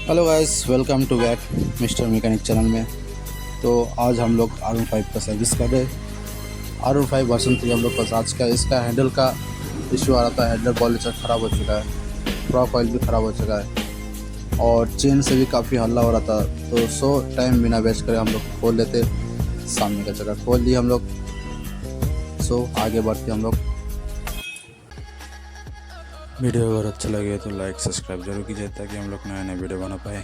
Hello guys, welcome to back mister mechanic channel में। तो आज हम लोग R15 का सर्विस कर रहे हैं। R15 वर्जन 3 हम लोग पास आज का इसका हैंडल का इशू आ रहा था। हैंडल पॉलिशर ख़राब हो चुका है, प्रॉप ऑयल भी ख़राब हो चुका है और चेन से भी काफ़ी हल्ला हो रहा था। तो टाइम बिना वेस्ट करे हम लोग खोल लेते, सामने का जगह खोल ली हम लोग। आगे बढ़ते हम लोग। वीडियो अगर अच्छा लगे तो लाइक सब्सक्राइब जरूर कीजिए ताकि हम लोग नए नए वीडियो बना पाए।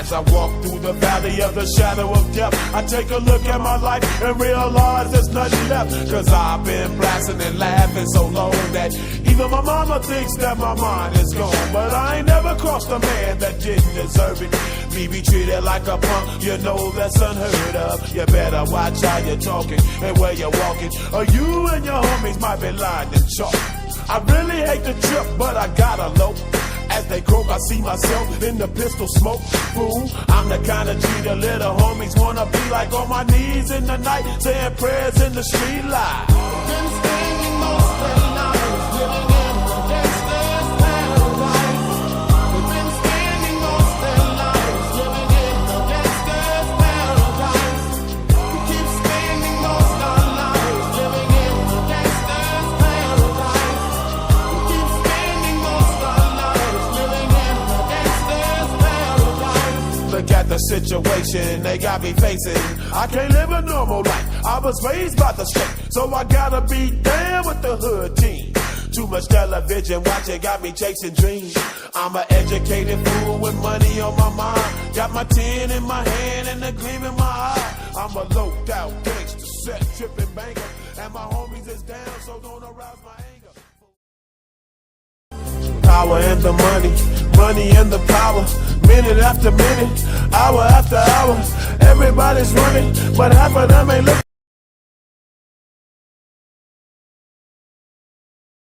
As I walk through the valley of the shadow of death, I take a look at my life and realize there's nothing left. Cause I've been blasting and laughing so long that even my mama thinks that my mind is gone. But I ain't never crossed a man that didn't deserve it. Me be treated like a punk, you know that's unheard of. You better watch how you're talking and where you're walking, or you and your homies might be lying in chalk. I really hate the trip, but I gotta low. As they croak, I see myself in the pistol smoke. Fool, I'm the kind of G the little homies wanna be like, on my knees in the night, saying prayers in the street light. Been spending most of the night living in the gangster's paradise. We've been spending most of the night living in the gangster's paradise. We keep spending most of our lives living in the gangster's paradise. We keep spending most of our lives living in the gangster's paradise. Look at the situation they got me facing. I can't live a normal life. I was raised by the state, so I gotta be down with the hood team. Too much television watching got me chasing dreams. I'm an educated fool with money on my mind. Got my tin in my hand and a gleam in my eye. I'm a low out gangster, set tripping banker, and my homies is down, so don't arouse my anger. Power and the money, money and the power. Minute after minute, hour after hour, everybody's running, but half of them ain't looking.